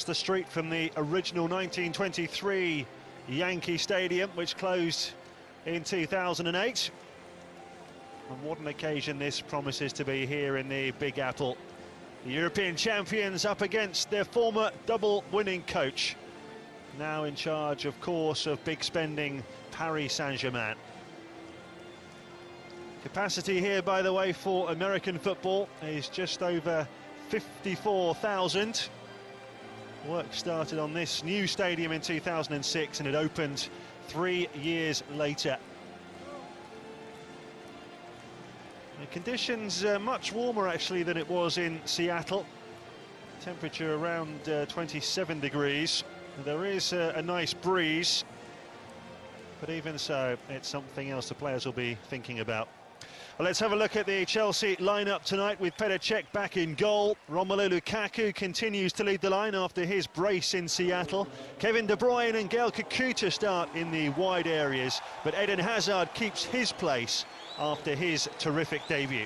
The street from the original 1923 Yankee Stadium, which closed in 2008. And what an occasion this promises to be here in the Big Apple. The European champions up against their former double-winning coach, now in charge, of course, of big spending Paris Saint-Germain. Capacity here, by the way, for American football is just over 54,000. Work started on this new stadium in 2006 and it opened 3 years later. The conditions much warmer actually than it was in Seattle. Temperature around 27 degrees. There is a nice breeze, but even so, it's something else the players will be thinking about. Well, let's have a look at the Chelsea lineup tonight with Petr Cech back in goal. Romelu Lukaku continues to lead the line after his brace in Seattle. Kevin De Bruyne and Gael Kakuta start in the wide areas, but Eden Hazard keeps his place after his terrific debut.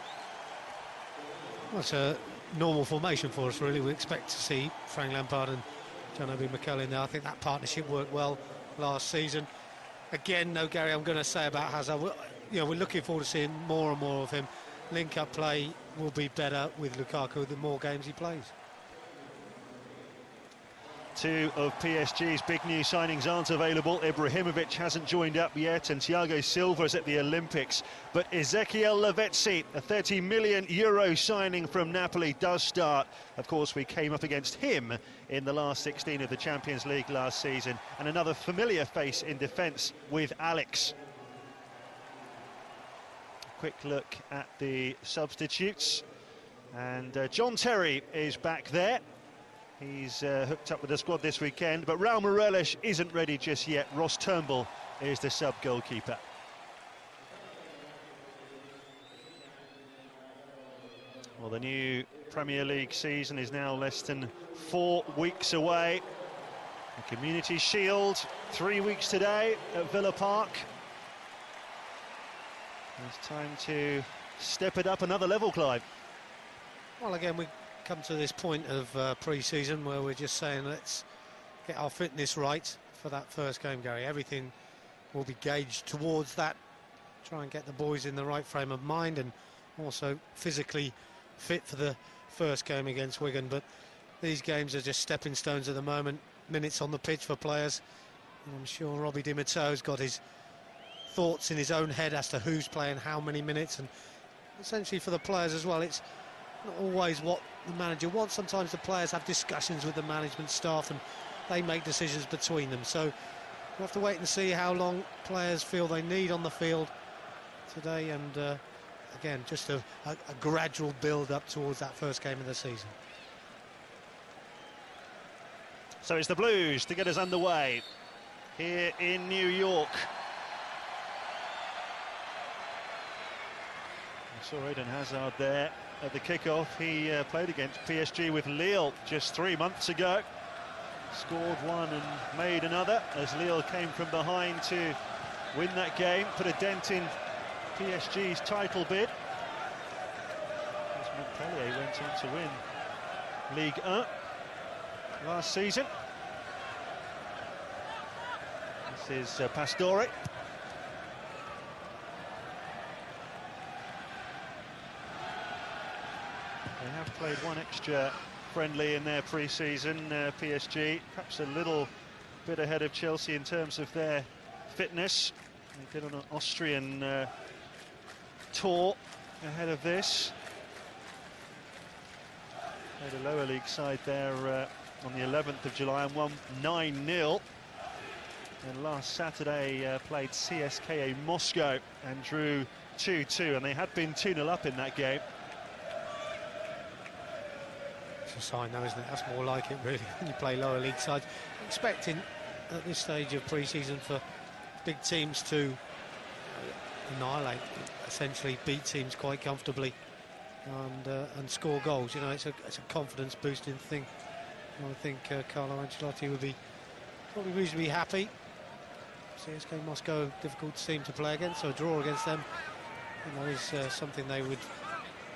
Well, it's a normal formation for us, really. We expect to see Frank Lampard and John Obi Mikel in there. I think that partnership worked well last season. Again, no, Gary, I'm going to say about Hazard, we're looking forward to seeing more and more of him. Link-up play will be better with Lukaku the more games he plays. Two of PSG's big new signings aren't available. Ibrahimovic hasn't joined up yet, and Thiago Silva's at the Olympics. But Ezequiel Lavezzi, a €30 million signing from Napoli, does start. Of course, we came up against him in the last 16 of the Champions League last season. And another familiar face in defence with Alex. Quick look at the substitutes. And John Terry is back there. He's hooked up with the squad this weekend, but Raul Morelos isn't ready just yet. Ross Turnbull is the sub-goalkeeper. Well, the new Premier League season is now less than 4 weeks away. The Community Shield, 3 weeks today at Villa Park. It's time to step it up another level, Clive. Well, again, we come to this point of pre-season where we're just saying let's get our fitness right for that first game, Gary. Everything will be gauged towards that. Try and get the boys in the right frame of mind and also physically fit for the first game against Wigan. But these games are just stepping stones at the moment. Minutes on the pitch for players. And I'm sure Robbie Di Matteo's got his thoughts in his own head as to who's playing how many minutes, and essentially for the players as well, it's not always what the manager wants. Sometimes the players have discussions with the management staff and they make decisions between them, so we'll have to wait and see how long players feel they need on the field today, and again, just a gradual build up towards that first game of the season. So it's the Blues to get us underway here in New York. Saw Eden Hazard there at the kickoff. He played against PSG with Lille just 3 months ago. Scored one and made another as Lille came from behind to win that game, put a dent in PSG's title bid. As Montpellier went on to win Ligue 1 last season. This is Pastore. They have played one extra friendly in their pre-season, PSG, perhaps a little bit ahead of Chelsea in terms of their fitness. They did on an Austrian tour ahead of this. Played a lower league side there on the 11th of July and won 9-0. And last Saturday played CSKA Moscow and drew 2-2, and they had been 2-0 up in that game. A sign though, isn't it? That's more like it really when you play lower league sides. Expecting at this stage of pre-season for big teams to annihilate, essentially beat teams quite comfortably and score goals. You know, it's a confidence boosting thing. I think Carlo Ancelotti would be probably reasonably happy. CSKA Moscow, difficult team to play against, so a draw against them, you know, is something they would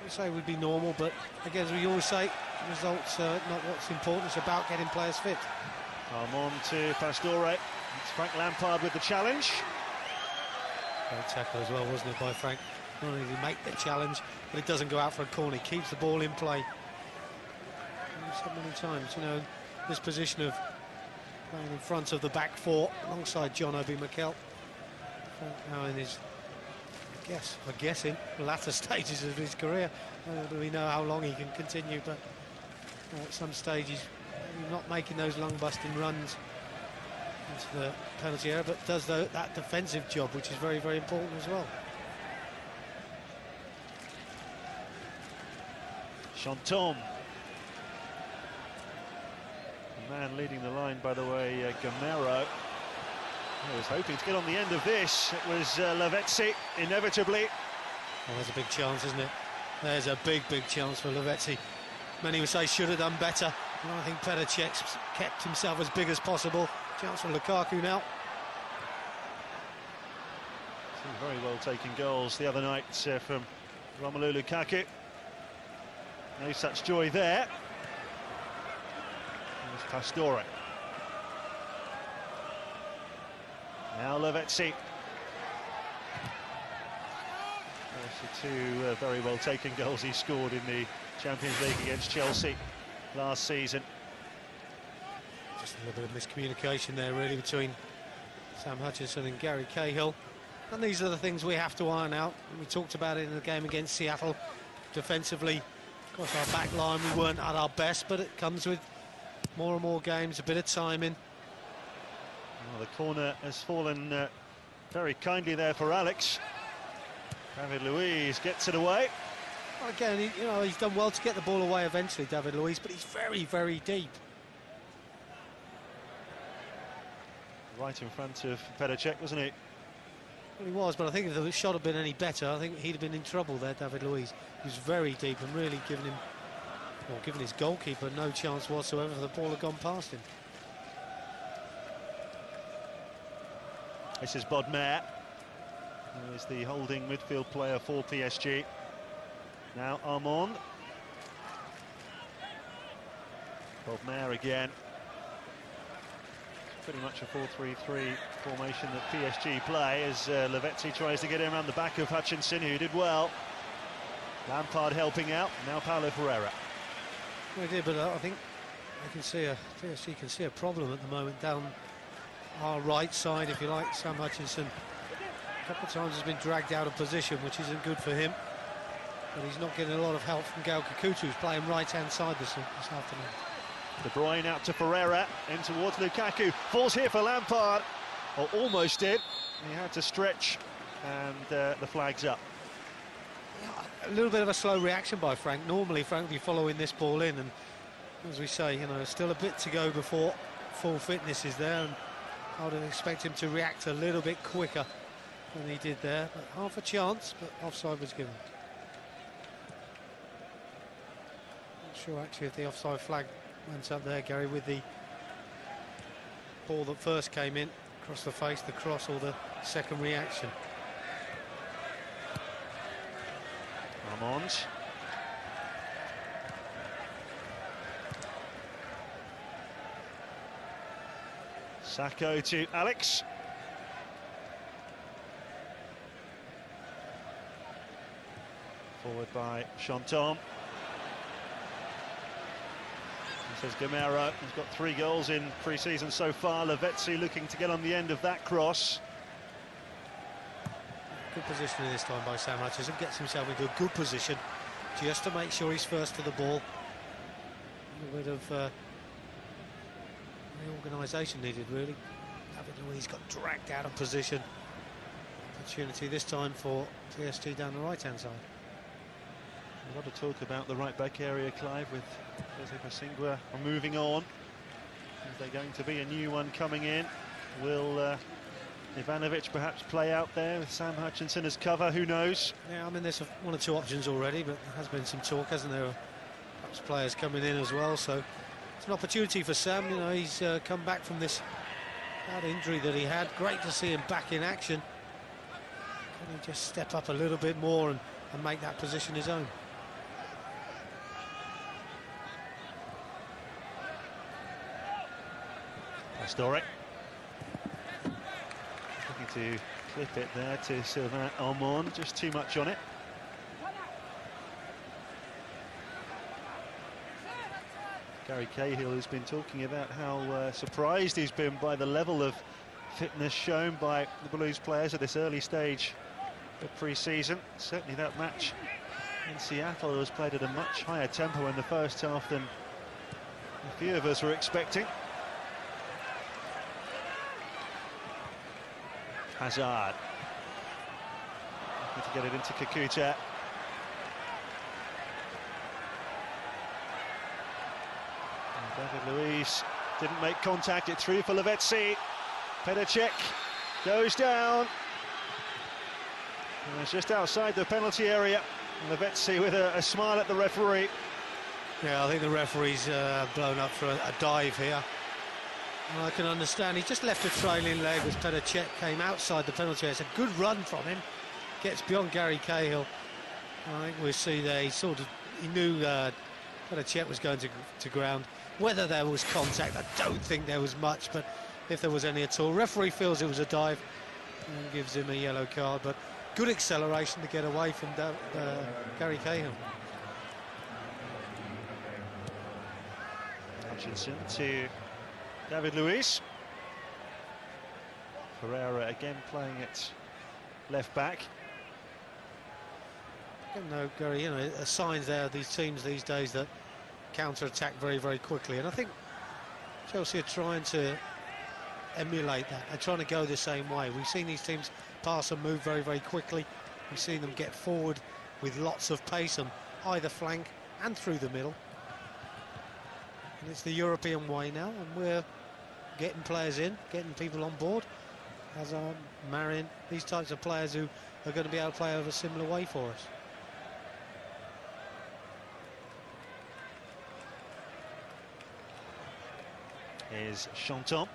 we say would be normal, but again, as we always say, results are not what's important. It's about getting players fit. On to Pastore. It's Frank Lampard with the challenge. Great tackle as well, wasn't it, by Frank? Not only did he make the challenge, but it doesn't go out for a corner. He keeps the ball in play. So many times, you know, this position of playing in front of the back four alongside John Obi Mikel. Now in his, I'm guessing, latter stages of his career. Do we know how long he can continue, but at some stage he's not making those lung-busting runs into the penalty area, but does that defensive job, which is very, very important as well. Chanton. The man leading the line, by the way, Gamero. I was hoping to get on the end of this. It was Lavezzi, inevitably. Oh, there's a big chance, isn't it? There's a big, big chance for Lavezzi. Many would say should have done better. And I think Petr Cech's kept himself as big as possible. Chance for Lukaku now. Two very well taken goals the other night from Romelu Lukaku. No such joy there. There's Pastore. Now Lavezzi. Two very well taken goals he scored in the Champions League against Chelsea last season. Just a little bit of miscommunication there really between Sam Hutchinson and Gary Cahill. And these are the things we have to iron out. We talked about it in the game against Seattle. Defensively, of course, our back line, we weren't at our best, but it comes with more and more games, a bit of timing. Well, the corner has fallen very kindly there for Alex. David Luiz gets it away. Well, again, he's done well to get the ball away eventually, David Luiz, but he's very, very deep. Right in front of Petr Cech, wasn't he? Well, he was, but I think if the shot had been any better, I think he'd have been in trouble there, David Luiz. He was very deep and really giving his goalkeeper no chance whatsoever if the ball had gone past him. This is Bodmer, who is the holding midfield player for PSG. Now Armand. Bodmer again. It's pretty much a 4-3-3 formation that PSG play as Lavezzi tries to get in around the back of Hutchinson, who did well. Lampard helping out, now Paulo Ferreira. Well, he did, but I think PSG can see a problem at the moment down our right side, if you like. Sam Hutchinson a couple of times has been dragged out of position, which isn't good for him. But he's not getting a lot of help from Gael Kakuta, who's playing right-hand side this afternoon. De Bruyne out to Ferreira, in towards Lukaku. Falls here for Lampard, or almost did. He had to stretch, and the flag's up. A little bit of a slow reaction by Frank. Normally Frank would be following this ball in, and as we say, still a bit to go before full fitness is there, and I would expect him to react a little bit quicker than he did there. But half a chance, but offside was given. Not sure actually if the offside flag went up there, Gary, with the ball that first came in across the face, the cross, or the second reaction. Armand. Sacco to Alex. Forward by Chanton. Says Gamero. He's got 3 goals in pre-season so far. Lavezzi looking to get on the end of that cross. Good positioning this time by Sam Hutchinson. Gets himself into a good position just to make sure he's first to the ball. A little bit of reorganisation needed, really. David Luiz got dragged out of position. Opportunity this time for PSG down the right-hand side. A lot of talk about the right-back area, Clive, with Jose Bosingua moving on. Is there going to be a new one coming in? Will Ivanovic perhaps play out there with Sam Hutchinson as cover? Who knows? Yeah, I mean, there's 1 or 2 options already, but there has been some talk, hasn't there? Perhaps players coming in as well, so it's an opportunity for Sam. He's come back from this bad injury that he had. Great to see him back in action. Can he just step up a little bit more and make that position his own? Pastore. Looking to clip it there to Sylvain Almond, just too much on it. Gary Cahill has been talking about how surprised he's been by the level of fitness shown by the Blues players at this early stage of pre-season. Certainly that match in Seattle was played at a much higher tempo in the first half than a few of us were expecting. Hazard. Looking to get it into Kakuta. David Luiz didn't make contact, it through for Lavezzi. Pedacek goes down. And it's just outside the penalty area. Lavezzi with a smile at the referee. Yeah, I think the referee's blown up for a dive here. And I can understand, he just left a trailing leg as Pedacek came outside the penalty area. It's a good run from him. Gets beyond Gary Cahill. I think we'll see there, he knew Pedacek was going to ground. Whether there was contact, I don't think there was much, but if there was any at all, referee feels it was a dive and gives him a yellow card, but good acceleration to get away from Gary Cahill. Hutchinson to David Luiz. Ferreira again playing at left back. No, Gary, you know, signs there of these teams these days that counter-attack very, very quickly, and I think Chelsea are trying to emulate that. They're trying to go the same way. We've seen these teams pass and move very, very quickly. We've seen them get forward with lots of pace on either flank and through the middle. And it's the European way now, and we're getting players in, getting people on board. Hazard, Marin, these types of players who are going to be able to play over a similar way for us. Here's Chanton.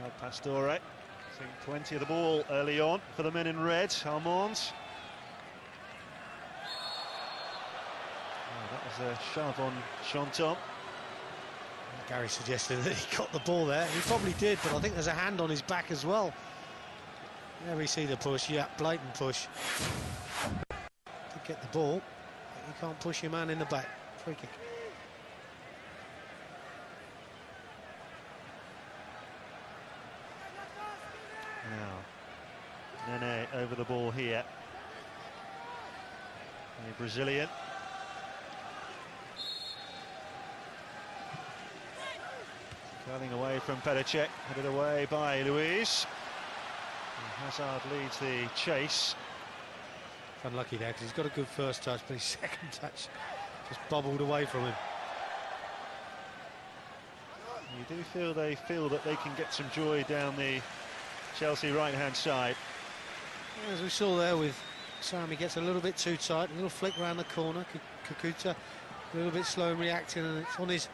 Now Pastore. Seeing plenty of the ball early on for the men in red. Almond. Oh, that was a shove on Chanton. Gary suggested that he got the ball there. He probably did, but I think there's a hand on his back as well. There we see the push. Yeah, blatant push. To get the ball, you can't push your man in the back. Free kick. Now, Nene over the ball here. The Brazilian. Curling away from Pedacek, headed away by Luiz. And Hazard leads the chase. Unlucky there because he's got a good first touch, but his second touch just bobbled away from him. You do feel that they can get some joy down the Chelsea right-hand side. As we saw there with Sam, he gets a little bit too tight, a little flick round the corner. Kakuta a little bit slow in reacting, and it's on his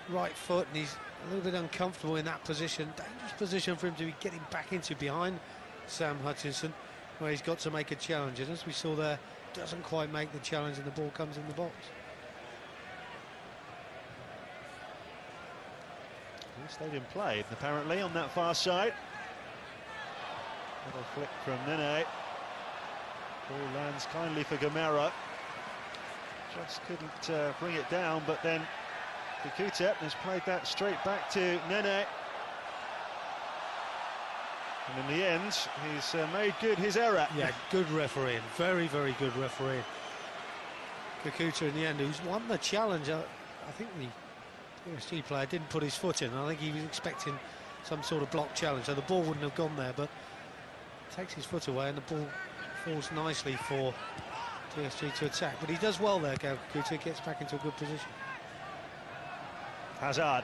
right foot, and he's a little bit uncomfortable in that position. Dangerous position for him to be getting back into behind Sam Hutchinson, where he's got to make a challenge, and as we saw there, doesn't quite make the challenge, and the ball comes in the box. Stadium played apparently on that far side. Little flick from Nene. Ball lands kindly for Gamero. Just couldn't bring it down, but then Kakuta has played that straight back to Nene. And in the end, he's made good his error. Yeah, good refereeing. Very, very good refereeing. Kakuta in the end, who's won the challenge. I think the PSG player didn't put his foot in. I think he was expecting some sort of block challenge, so the ball wouldn't have gone there, but takes his foot away and the ball falls nicely for PSG to attack. But he does well there, Kakuta, gets back into a good position. Hazard.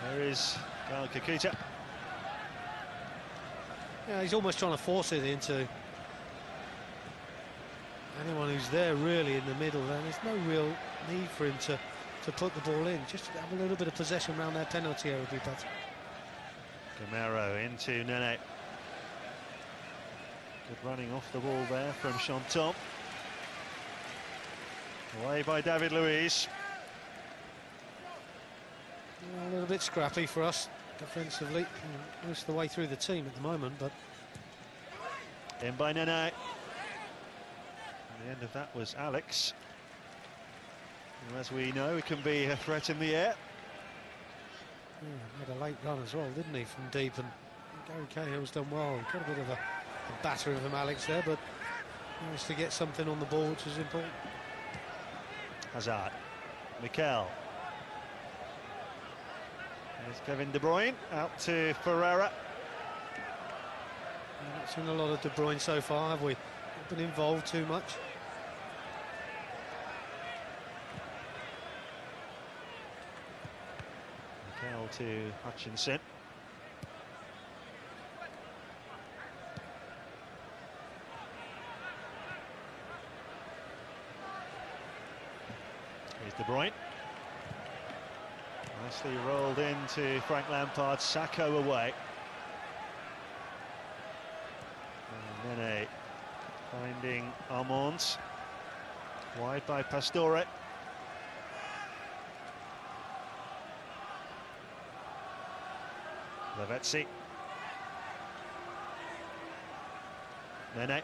There is Kakuta. Yeah, he's almost trying to force it into anyone who's there really in the middle, and there's no real need for him to put the ball in. Just to have a little bit of possession around their penalty area would be better. Gamero into Nene. Good running off the ball there from Chanton. Away by David Luiz. A little bit scrappy for us defensively, most of the way through the team at the moment, but... In by Nene. And the end of that was Alex. And as we know, it can be a threat in the air. Yeah, had a late run as well, didn't he, from deep, and Gary Cahill's done well. Got a bit of a battering from Alex there, but managed to get something on the ball, which is important. Hazard, Mikel. There's Kevin De Bruyne, out to Ferreira. We've not seen a lot of De Bruyne so far, have we? Not been involved too much. Mikel to Hutchinson. Here's De Bruyne. Nicely rolled into Frank Lampard, Sacco away. And Nene finding Armand. Wide by Pastore. Lavezzi. Nene.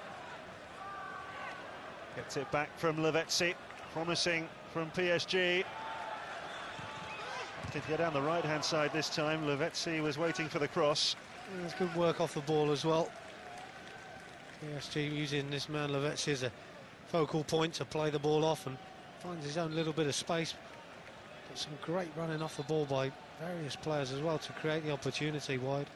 Gets it back from Lavezzi. Promising from PSG. Did go down the right-hand side this time. Lavezzi was waiting for the cross. There's good work off the ball as well. PSG using this man Lavezzi as a focal point to play the ball off and finds his own little bit of space. Got some great running off the ball by various players as well to create the opportunity wide.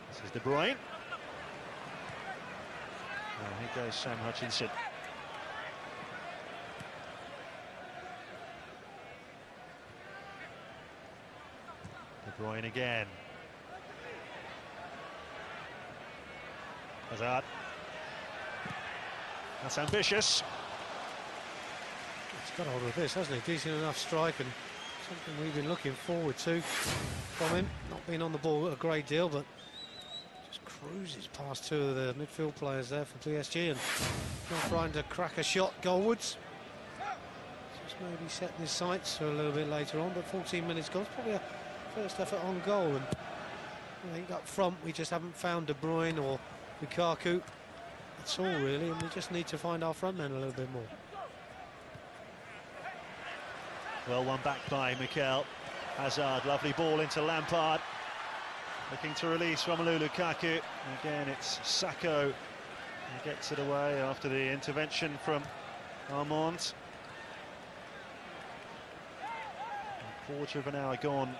This is De Bruyne. Oh, here goes Sam Hutchinson. De Bruyne again. Hazard. That's ambitious. He's got hold of this, hasn't he? Decent enough strike and something we've been looking forward to from him. Not being on the ball a great deal, but just cruises past two of the midfield players there for PSG and not trying to crack a shot goalwards. Just maybe setting his sights for a little bit later on, but 14 minutes gone. It's probably a first effort on goal, and I think up front we just haven't found De Bruyne or Lukaku. That's all really, and we just need to find our front men a little bit more. Well, one back by Mikel. Hazard, lovely ball into Lampard. Looking to release Romelu Lukaku. Again, it's Sacco who gets it away after the intervention from Armand. A quarter of an hour gone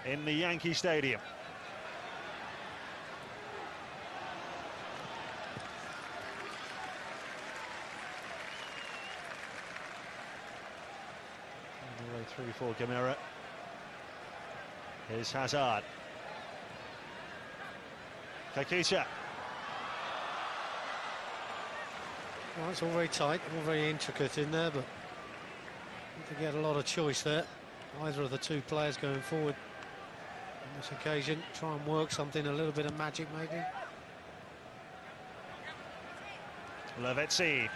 in the Yankee Stadium. On the way through for Gamera. Here's Hazard. Kakisha. Well, it's all very tight, all very intricate in there, but need to get a lot of choice there. Either of the two players going forward on this occasion. Try and work something, a little bit of magic maybe. Lavezzi.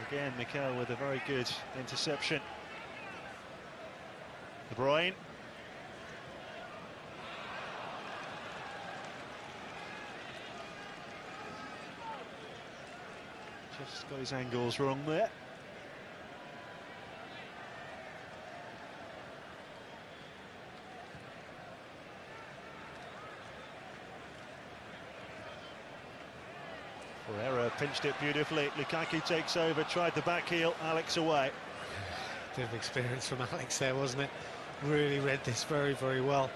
Again, Mikel with a very good interception. De Bruyne. Just got his angles wrong there. Ferreira pinched it beautifully. Lukaku takes over, tried the back heel. Alex away. Bit of experience from Alex there, wasn't it? Really read this very, very well.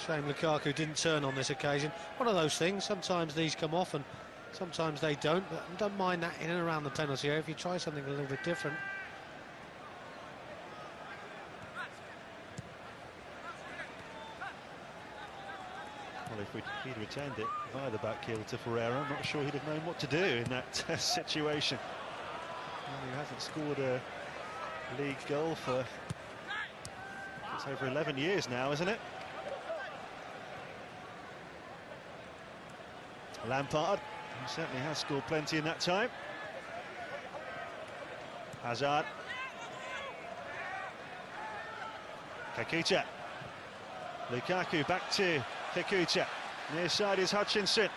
Shame Lukaku didn't turn on this occasion. One of those things, sometimes these come off and sometimes they don't, but I don't mind that in and around the penalty area if you try something a little bit different. Well, if he'd returned it via the back heel to Ferreira, I'm not sure he'd have known what to do in that situation. He hasn't scored a league goal for it's over 11 years now, isn't it? Lampard, he certainly has scored plenty in that time. Hazard. Kakuta. Lukaku back to Kakuta. Near side is Hutchinson.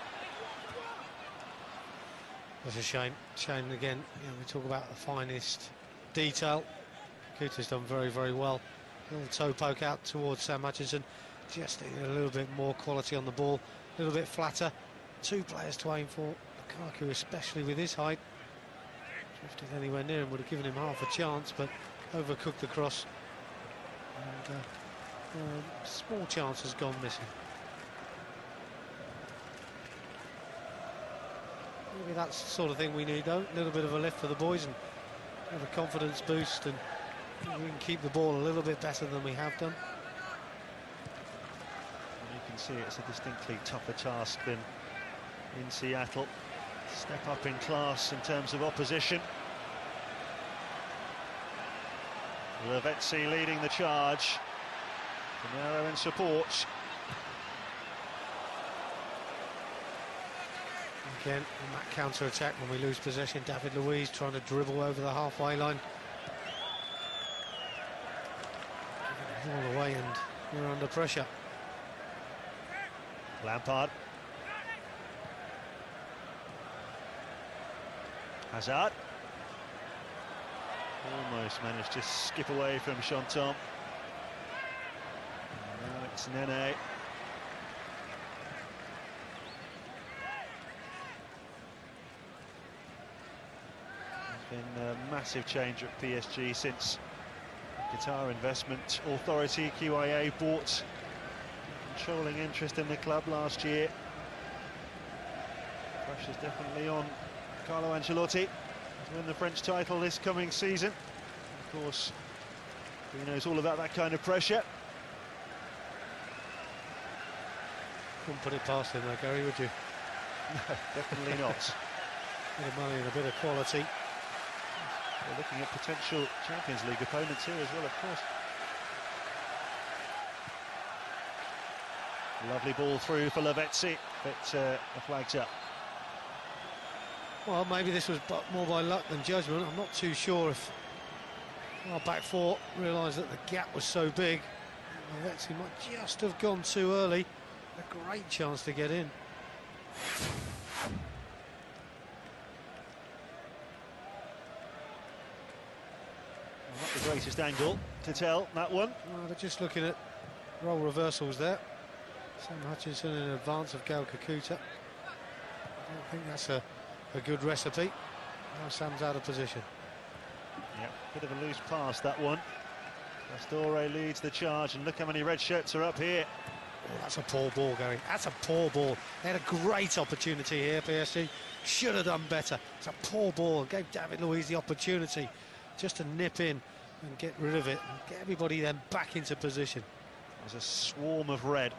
That's a shame. Shame again. You know, we talk about the finest detail. Kakuta's done very, very well. A little toe poke out towards Sam Hutchinson. Just a little bit more quality on the ball. A little bit flatter. Two players to aim for. Lukaku, especially with his height, drifted anywhere near him would have given him half a chance, but overcooked the cross. And small chance has gone missing. Maybe that's the sort of thing we need, though. A little bit of a lift for the boys and have a confidence boost, and we can keep the ball a little bit better than we have done. You can see it's a distinctly tougher task than in Seattle. Step up in class in terms of opposition. Lavezzi leading the charge. Pinero in support. Again, on that counter-attack when we lose possession, David Luiz trying to dribble over the halfway line. Giving it all away, and we're under pressure. Lampard. Hazard. Almost managed to skip away from Chanton. Now it's Nene. There's been a massive change at PSG since Qatar Investment Authority, QIA, bought controlling interest in the club last year. Pressure's definitely on Carlo Ancelotti to win the French title this coming season. Of course, he knows all about that kind of pressure. Couldn't put it past him though, Gary, would you? No, definitely not. A bit of money and a bit of quality. We're looking at potential Champions League opponents here as well, of course. Lovely ball through for Lavezzi, but the flag's up. Well, maybe this was more by luck than judgment. I'm not too sure if our back four realised that the gap was so big. Lavezzi might just have gone too early. A great chance to get in. Well, not the greatest angle to tell that one. Well, they're just looking at role reversals there. Sam Hutchinson in advance of Gal Kakuta. I don't think that's a good recipe. Now Sam's out of position. Yeah, bit of a loose pass, that one. Pastore leads the charge, and look how many red shirts are up here. Oh, that's a poor ball, Gary. That's a poor ball. They had a great opportunity here, PSG. Should have done better. It's a poor ball. Gave David Luiz the opportunity just to nip in and get rid of it and get everybody then back into position. There's a swarm of red.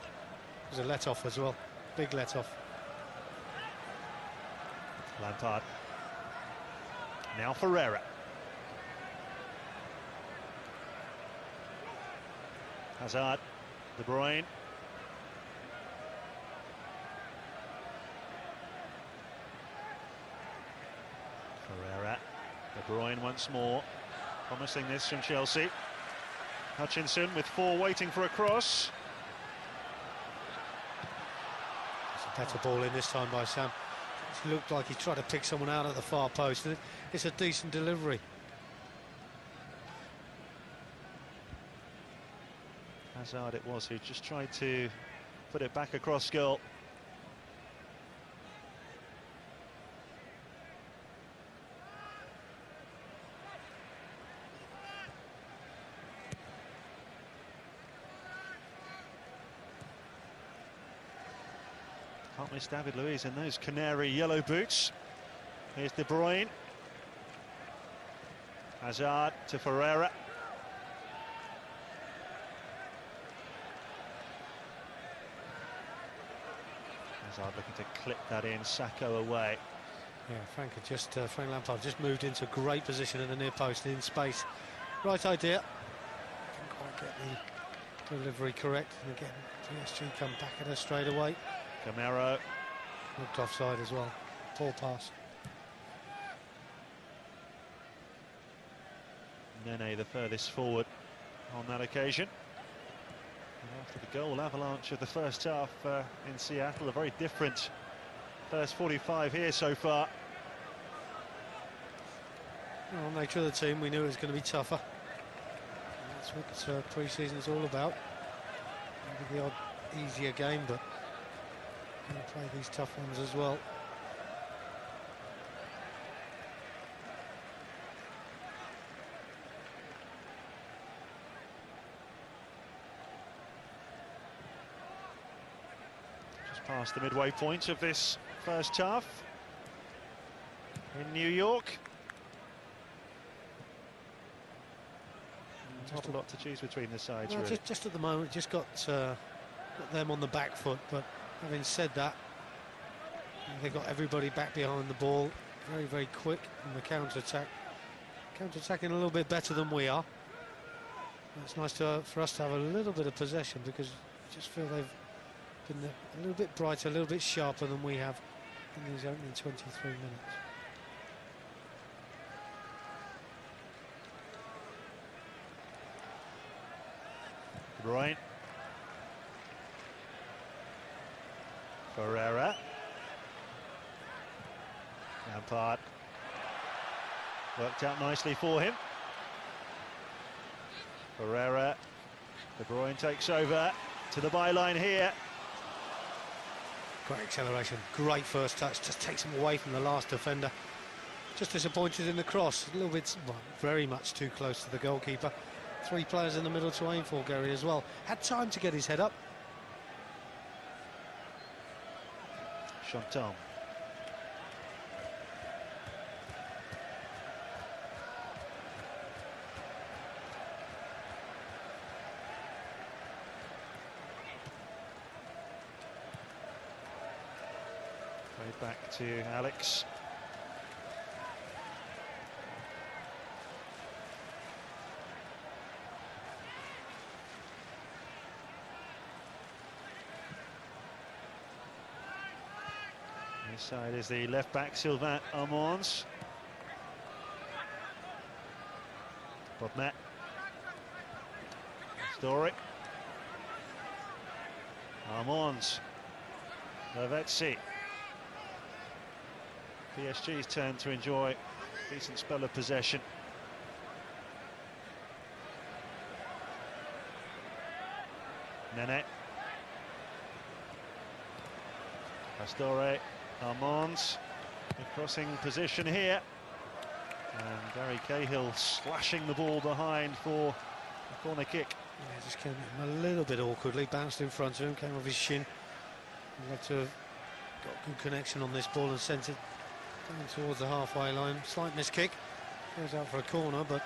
There's a let-off as well. Big let-off. Lampard. Now Ferreira. Hazard. De Bruyne. Ferreira. De Bruyne once more. Promising this from Chelsea. Hutchinson with four waiting for a cross. It's a better ball in this time by Sam. It looked like he tried to pick someone out at the far post. It's a decent delivery. Hazard it was who just tried to put it back across goal. Can't miss David Luiz in those canary yellow boots. Here's De Bruyne. Hazard to Ferreira. Hazard looking to clip that in, Sacco away. Yeah, Frank Lampard just moved into a great position at the near post in space. Right idea. Didn't quite get the delivery correct. And again, PSG come back at us straight away. Camero. Looked offside as well. Poor pass. Nene the furthest forward on that occasion. And after the goal avalanche of the first half in Seattle, a very different first 45 here so far. Well, nature of the team, we knew it was going to be tougher. And that's what pre-season's all about. Maybe the odd easier game, but going to play these tough ones as well. Just past the midway point of this first half in New York. Not a lot to choose between the sides, no, really. just at the moment, just got them on the back foot. But having said that, they've got everybody back behind the ball, very, very quick in the counter-attack. Counter-attacking a little bit better than we are. It's nice for us to have a little bit of possession, because I just feel they've been a little bit brighter, a little bit sharper than we have in these opening 23 minutes. Right. Ferreira. Lampard. Worked out nicely for him. Ferreira. De Bruyne takes over to the byline here. Great acceleration, great first touch, just takes him away from the last defender. Just disappointed in the cross, a little bit, well, very much too close to the goalkeeper. 3 players in the middle to aim for, Gary, as well. Had time to get his head up. Chantal. Played back to Alex. This side is the left back, Sylvain Armand. Bodmet. Story. Armand. Lavezzi. PSG's turn to enjoy a decent spell of possession. Nene. Pastore. Armand, a crossing position here, and Gary Cahill slashing the ball behind for a corner kick. Yeah, just came a little bit awkwardly, bounced in front of him, came off his shin. He'd like to have got good connection on this ball and sent it down towards the halfway line. Slight miss kick, goes out for a corner, but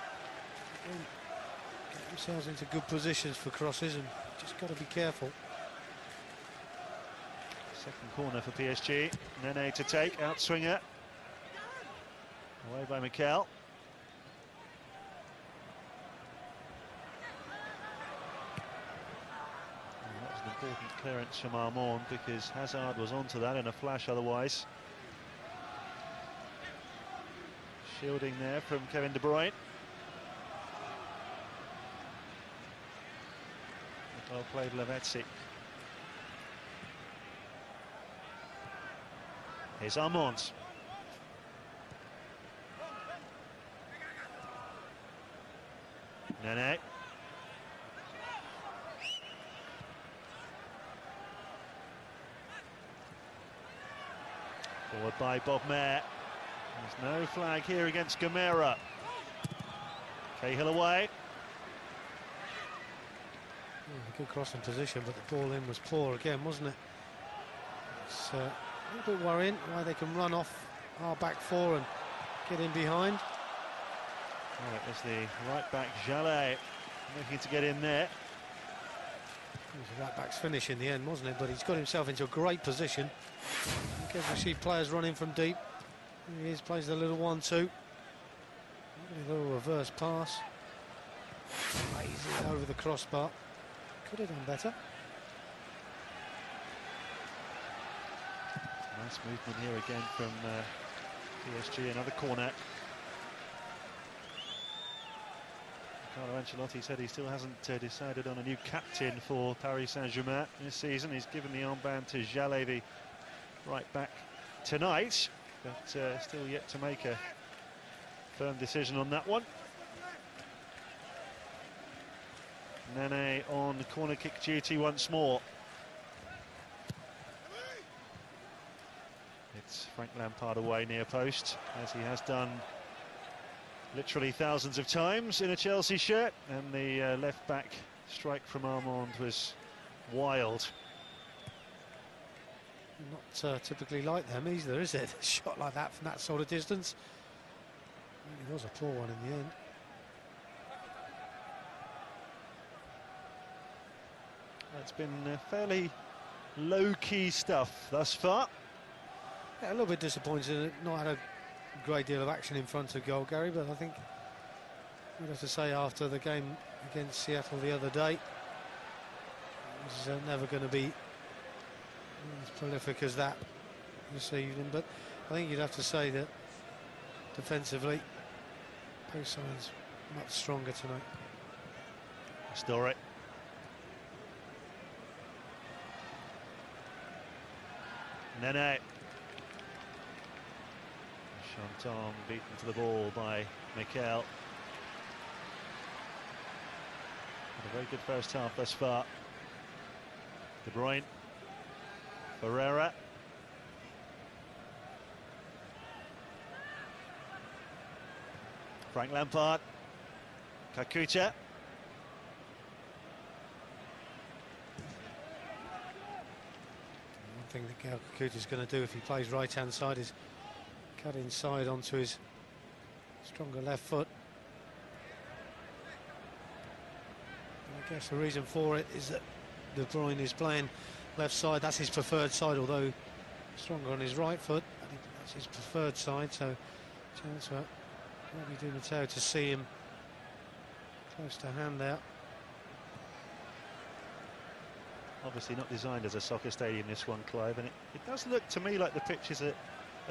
get themselves into good positions for crosses, and just got to be careful. Second corner for PSG. Nene to take, outswinger. Away by Mikel. That was an important clearance from Armand, because Hazard was onto that in a flash otherwise. Shielding there from Kevin De Bruyne. Well played, Lavezzi. Here's Armand. Nene. Forward by Bob Mayer. There's no flag here against Gamera. Cahill away. Good crossing position, but the ball in was poor again, wasn't it? It's a little bit worrying why they can run off our back four and get in behind. Oh, it was the right back Jallet looking to get in there. It was the right back's finish in the end, wasn't it? But he's got himself into a great position. Because we see players running from deep. He is, plays the little 1-2. A little reverse pass. Lays it over the crossbar. Could have done better. Nice movement here again from PSG. Another corner. Carlo Ancelotti said he still hasn't decided on a new captain for Paris Saint-Germain this season. He's given the armband to Jallet, the right back, tonight, but still yet to make a firm decision on that one. Nene on corner kick duty once more. It's Frank Lampard away near post, as he has done literally thousands of times in a Chelsea shirt, and the left back strike from Armand was wild. Not typically like them either, is it? A shot like that from that sort of distance. It was a poor one in the end. It's been fairly low-key stuff thus far. Yeah, a little bit disappointed, not had a great deal of action in front of goal, Gary, but I think we'd have to say after the game against Seattle the other day, it was never going to be as prolific as that this evening. But I think you'd have to say that defensively, both sides much stronger tonight. Story. Nene. Chanton beaten to the ball by Mikel. Had a very good first half thus far. De Bruyne. Ferreira. Frank Lampard. Kakuta. One thing that Gael Kakuta is going to do if he plays right-hand side is cut inside onto his stronger left foot. And I guess the reason for it is that De Bruyne is playing left side. That's his preferred side, although stronger on his right foot. I think that's his preferred side, so chance for Robbie Di Matteo to see him close to hand there. Obviously not designed as a soccer stadium, this one, Clive, and it does look to me like the pitch is a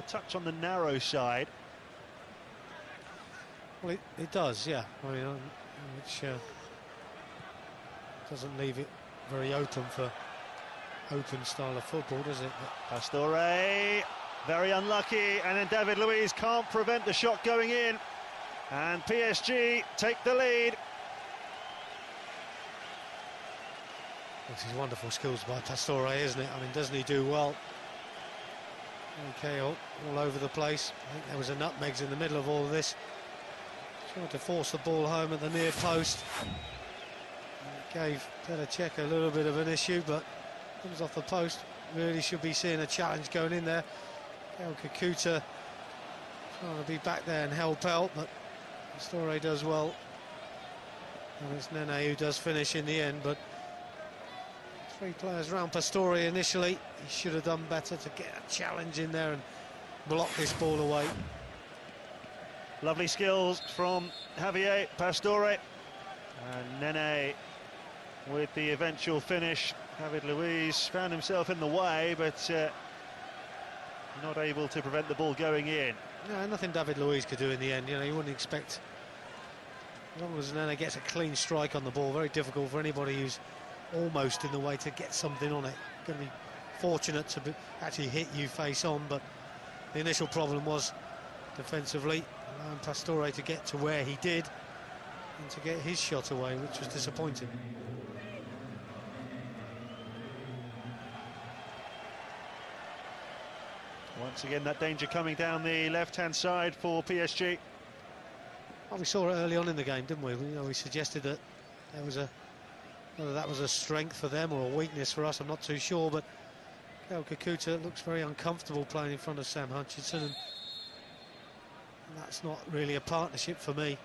touch on the narrow side. Well, it does, yeah. I mean, which doesn't leave it very open for open style of football, does it? But Pastore, very unlucky, and then David Luiz can't prevent the shot going in, and PSG take the lead. This is wonderful skills by Pastore, isn't it? I mean, doesn't he do well? Okay, all over the place. I think there was a nutmegs in the middle of all of this. Trying to force the ball home at the near post. It gave Petr a little bit of an issue, but comes off the post. Really should be seeing a challenge going in there. Gael Kakuta trying to be back there and help out, but Pastore does well. And it's Nene who does finish in the end, but three players round Pastore initially. He should have done better to get a challenge in there and block this ball away. Lovely skills from Javier Pastore. And Nene with the eventual finish. David Luiz found himself in the way, but not able to prevent the ball going in. No, nothing David Luiz could do in the end. You know, you wouldn't expect, as long as Nene gets a clean strike on the ball, very difficult for anybody who's almost in the way to get something on it. Going to be fortunate to actually hit you face on, but the initial problem was defensively, allowing Pastore to get to where he did and to get his shot away, which was disappointing. Once again, that danger coming down the left-hand side for PSG. Well, we saw it early on in the game, didn't we? We suggested that there was whether that was a strength for them or a weakness for us, I'm not too sure, but Gael Kakuta looks very uncomfortable playing in front of Sam Hutchinson, and that's not really a partnership for me.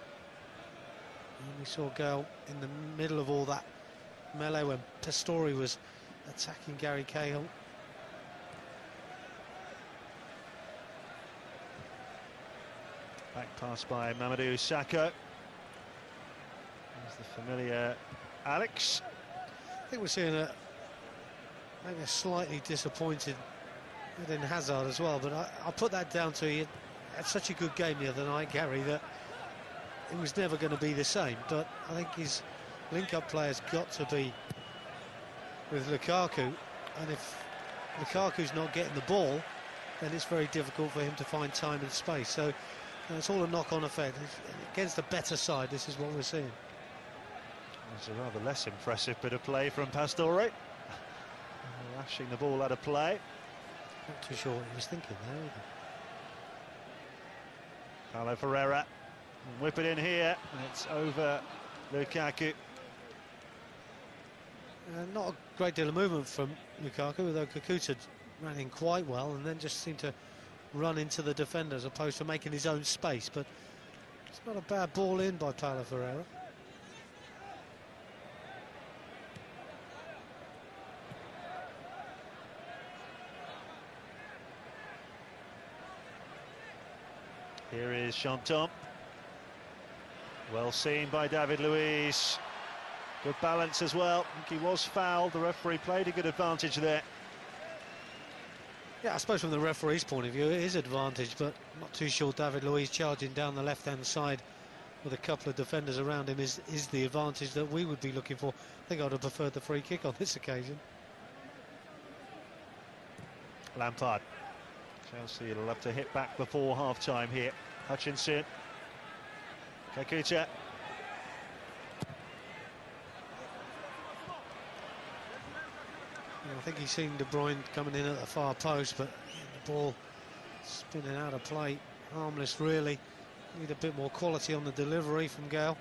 And we saw Gael in the middle of all that melee when Pastore was attacking Gary Cahill. Back pass by Mamadou Sakho. There's the familiar Alex. I think we're seeing maybe a slightly disappointed Eden Hazard as well, but I'll put that down to he had such a good game the other night, Gary, that it was never going to be the same. But I think his link-up player's got to be with Lukaku, and if Lukaku's not getting the ball, then it's very difficult for him to find time and space. So it's all a knock-on effect. Against the better side, this is what we're seeing. It's a rather less impressive bit of play from Pastore. Lashing the ball out of play. Not too sure what he was thinking there either. Paulo Ferreira. Whip it in here, and it's over Lukaku. Not a great deal of movement from Lukaku, although Kakuta ran in quite well and then just seemed to run into the defender as opposed to making his own space. But it's not a bad ball in by Paulo Ferreira. Here is Chanton. Well seen by David Luiz. Good balance as well. I think he was fouled. The referee played a good advantage there. Yeah, I suppose from the referee's point of view it is advantage, but I'm not too sure David Luiz charging down the left-hand side with a couple of defenders around him is the advantage that we would be looking for. I think I would have preferred the free kick on this occasion. Lampard. Chelsea will have to hit back before half-time here. Hutchinson. Kakuta. I think he's seen De Bruyne coming in at the far post, but the ball spinning out of play. Harmless, really. Need a bit more quality on the delivery from Gale.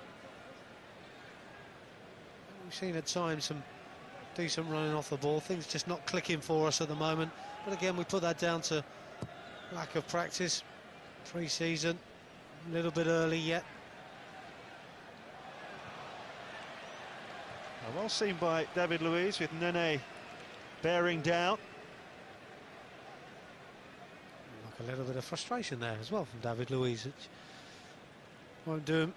We've seen at times some decent running off the ball. Things just not clicking for us at the moment. But again, we put that down to lack of practice. Pre-season, a little bit early yet. Well seen by David Luiz with Nene bearing down. Like a little bit of frustration there as well from David Luiz, which won't do him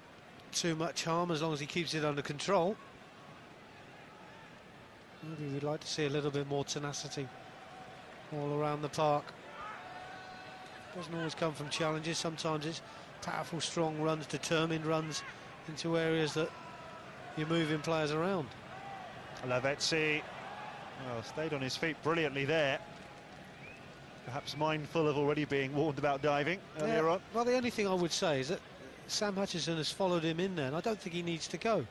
too much harm as long as he keeps it under control. Maybe we'd like to see a little bit more tenacity all around the park. Doesn't always come from challenges. Sometimes it's powerful, strong runs, determined runs into areas that you're moving players around. Lavezzi, well, stayed on his feet brilliantly there. Perhaps mindful of already being warned about diving earlier on. Well, the only thing I would say is that Sam Hutchinson has followed him in there, and I don't think he needs to go.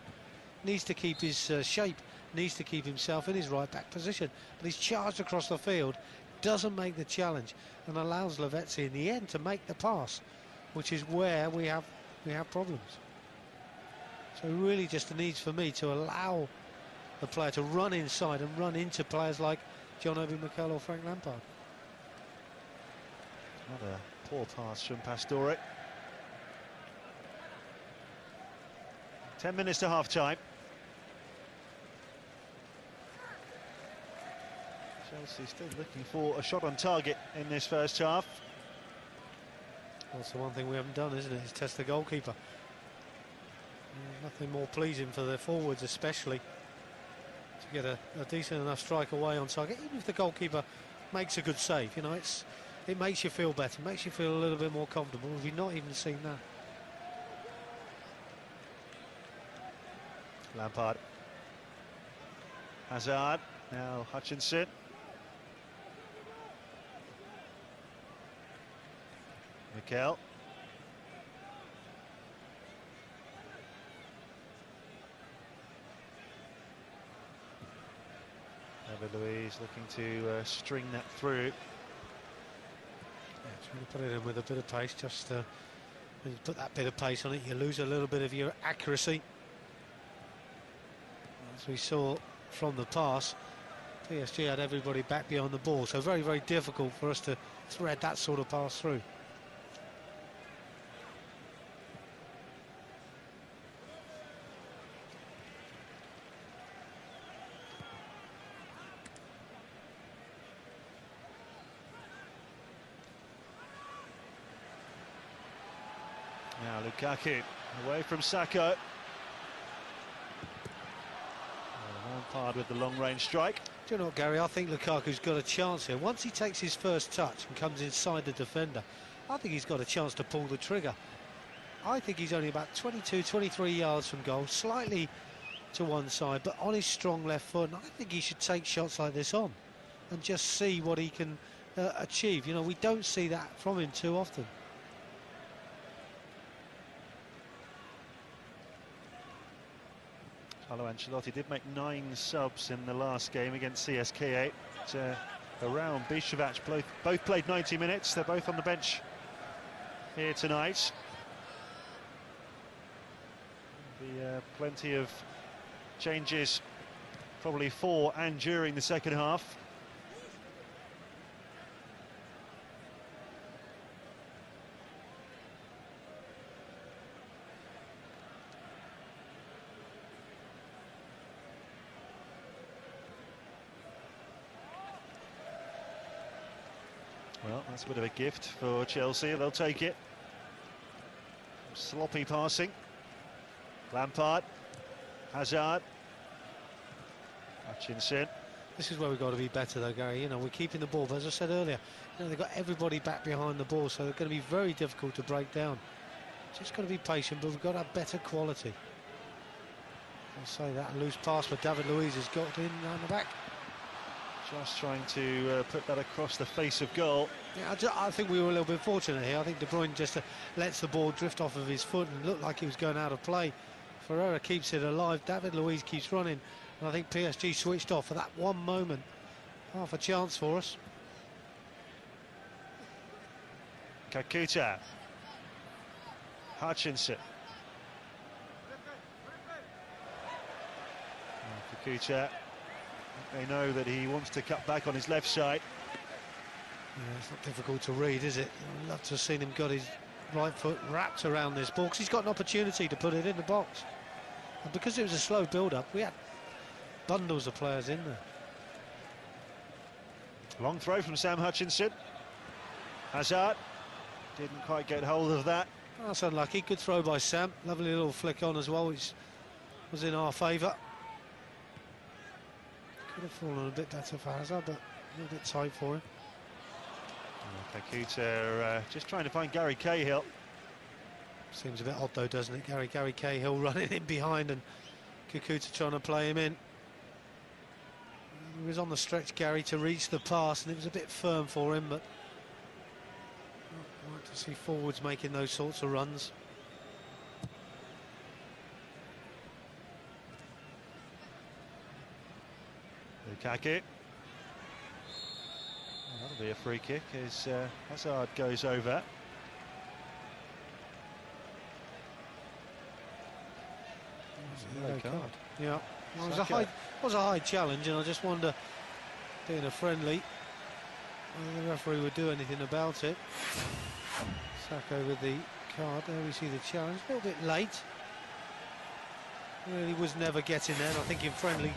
Needs to keep his shape, needs to keep himself in his right back position. But he's charged across the field, doesn't make the challenge, and allows Lavezzi in the end to make the pass, which is where we have problems. So really just needs for me to allow the player to run inside and run into players like John Obi Mikel or Frank Lampard. Another poor pass from Pastore. 10 minutes to half-time. Chelsea still looking for a shot on target in this first half. That's the one thing we haven't done, isn't it? Is test the goalkeeper. Nothing more pleasing for the forwards, especially, to get a decent enough strike away on target. Even if the goalkeeper makes a good save, you know, it makes you feel better, makes you feel a little bit more comfortable. We've not even seen that. Lampard. Hazard. Now Hutchinson. Mikel. David Luiz looking to string that through. Yeah, trying to put it in with a bit of pace. Just when you put that bit of pace on it, you lose a little bit of your accuracy. As we saw from the pass, PSG had everybody back behind the ball, so very, very difficult for us to thread that sort of pass through. Now Lukaku away from Sacco. Lampard with the long-range strike. Do you know what, Gary? I think Lukaku's got a chance here. Once he takes his first touch and comes inside the defender, I think he's got a chance to pull the trigger. I think he's only about 22, 23 yards from goal, slightly to one side, but on his strong left foot. And I think he should take shots like this on and just see what he can achieve. You know, we don't see that from him too often. Carlo Ancelotti did make 9 subs in the last game against CSKA. Around Biševac both played 90 minutes. They're both on the bench here tonight. There'll be plenty of changes, probably 4 and during the second half. Well, that's a bit of a gift for Chelsea. They'll take it. Sloppy passing. Lampard. Hazard. Hutchinson. This is where we've got to be better, though, Gary. You know, we're keeping the ball, but as I said earlier, you know, they've got everybody back behind the ball, so they're going to be very difficult to break down. Just got to be patient, but we've got to have better quality. I'll say that loose pass, but David Luiz has got in around the back. Just trying to put that across the face of goal. Yeah, I think we were a little bit fortunate here. I think De Bruyne just lets the ball drift off of his foot and looked like he was going out of play. Ferreira keeps it alive. David Luiz keeps running. And I think PSG switched off for that one moment. Half a chance for us. Kakuta. Hutchinson. Kakuta. They know that he wants to cut back on his left side. Yeah, it's not difficult to read, is it? I'd love to have seen him got his right foot wrapped around this ball, because he's got an opportunity to put it in the box. And because it was a slow build-up, we had bundles of players in there. Long throw from Sam Hutchinson. Hazard didn't quite get hold of that. Oh, that's unlucky. Good throw by Sam. Lovely little flick on as well, which was in our favour. Could have fallen a bit better for Hazard, but a little bit tight for him. Kakuta just trying to find Gary Cahill. Seems a bit odd though, doesn't it? Gary Cahill running in behind and Kakuta trying to play him in. He was on the stretch, Gary, to reach the pass, and it was a bit firm for him, but I like to see forwards making those sorts of runs. Lukaku. Well, that'll be a free kick as Hazard goes over. Yellow card. Yeah, well, it was a high challenge, and I just wonder, being a friendly, whether the referee would do anything about it. Sacco with the card. There we see the challenge. A little bit late. Really was never getting there. And I think in friendly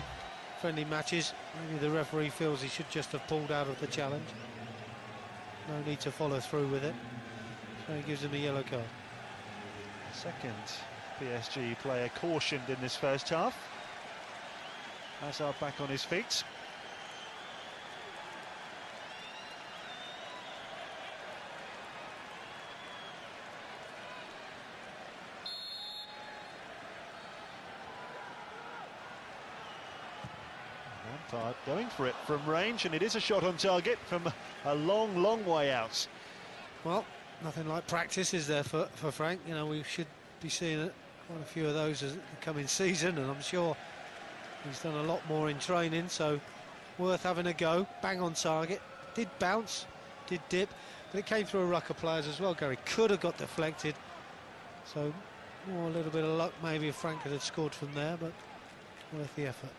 matches, maybe the referee feels he should just have pulled out of the challenge. No need to follow through with it. So he gives him a yellow card. Second PSG player cautioned in this first half. Hazard back on his feet. Lampard going for it from range, and it is a shot on target from a long, long way out. Well, nothing like practice, is there, for Frank? You know, we should be seeing quite a few of those as the coming season, and I'm sure he's done a lot more in training, so worth having a go. Bang on target. Did bounce, did dip, but it came through a ruck of players as well, Gary. Could have got deflected, so more a little bit of luck maybe if Frank had scored from there, but worth the effort.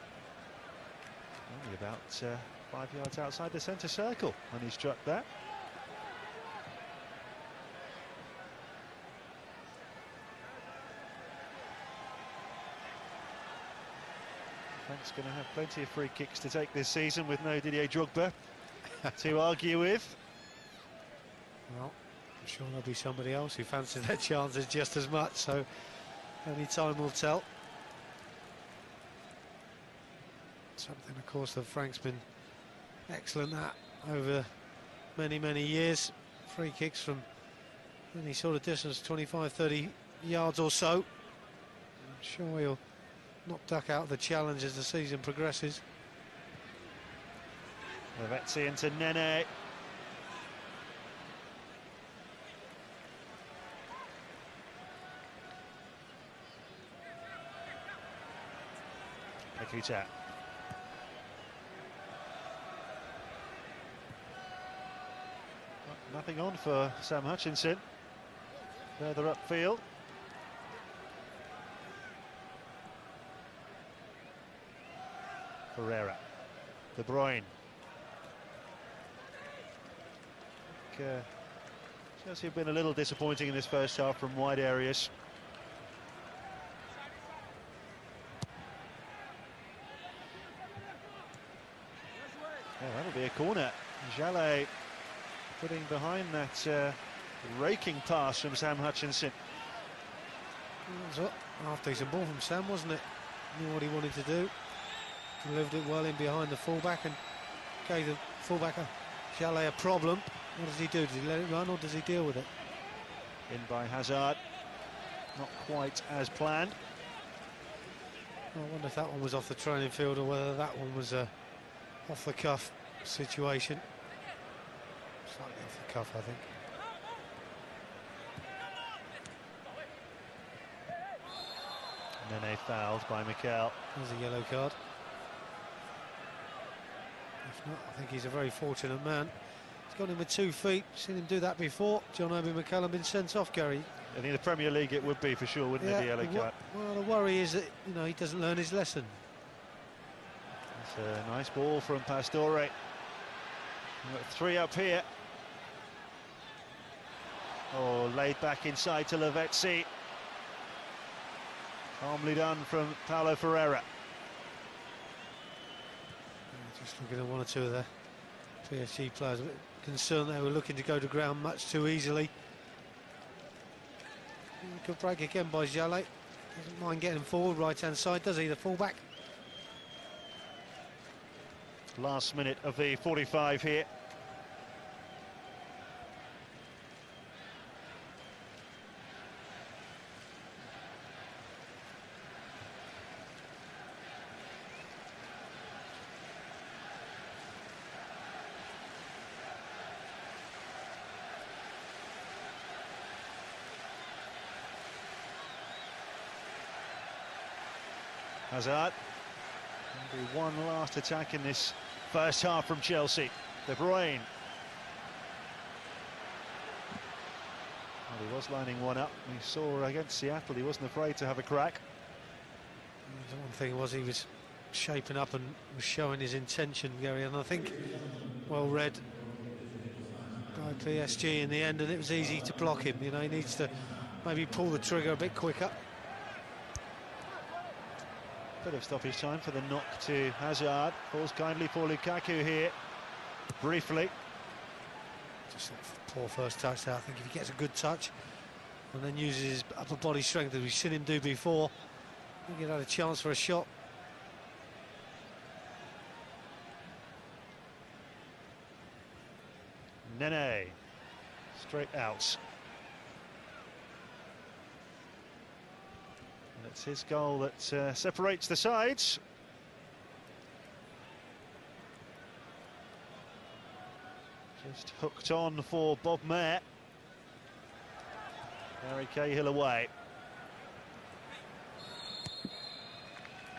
Only about 5 yards outside the centre circle when he struck that. Frank's going to have plenty of free kicks to take this season with no Didier Drogba to argue with. Well, I'm sure there'll be somebody else who fancies their chances just as much, so only time will tell. Something, of course, that Frank's been excellent at over many, many years. Free kicks from any sort of distance, 25, 30 yards or so. I'm sure he'll not duck out the challenge as the season progresses. Lavezzi into Nene. Paqueta. Nothing on for Sam Hutchinson. Further upfield. Ferreira. De Bruyne. Chelsea have been a little disappointing in this first half from wide areas. Yeah, that'll be a corner. Jallet putting behind that raking pass from Sam Hutchinson. It was a half-decent ball from Sam, wasn't it? Knew what he wanted to do. Delivered it well in behind the fullback and gave the fullback Jallet a problem. What does he do? Does he let it run or does he deal with it? In by Hazard. Not quite as planned. I wonder if that one was off the training field or whether that one was a off-the-cuff situation. Slightly off the cuff, I think. Nene fouled by Mikel. There's a yellow card. If not, I think he's a very fortunate man. He's got him with 2 feet. Seen him do that before. John Obi Mikel had been sent off, Gary. I think the Premier League it would be for sure, wouldn't it, the yellow card? Well, the worry is that, you know, he doesn't learn his lesson. It's a nice ball from Pastore. We've got 3 up here. Oh, laid back inside to Lavezzi. Calmly done from Paulo Ferreira. Just looking at 1 or 2 of the PSG players, a bit concerned they were looking to go to ground much too easily. Good break again by Jallet. Doesn't mind getting forward, right-hand side, does he, the fullback? Last minute of the 45 here. Hazard. Maybe one last attack in this first half from Chelsea. De Bruyne. Well, he was lining one up. We saw against Seattle he wasn't afraid to have a crack. The one thing was he was shaping up and was showing his intention, Gary, and I think well read by PSG in the end, and it was easy to block him. You know, he needs to maybe pull the trigger a bit quicker. Bit of stoppage time for the knock to Hazard. Falls kindly for Lukaku here. Briefly. Just a poor first touch there. I think if he gets a good touch and then uses his upper body strength as we've seen him do before, I think he'd had a chance for a shot. Nene. Straight out. It's his goal that separates the sides. Just hooked on for Bob Mayer. Harry Cahill away.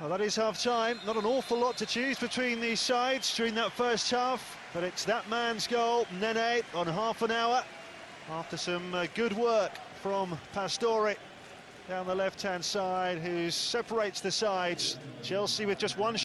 Well, that is half-time. Not an awful lot to choose between these sides during that first half, but it's that man's goal, Nene, on half an hour, after some good work from Pastore down the left-hand side, who separates the sides. Chelsea with just one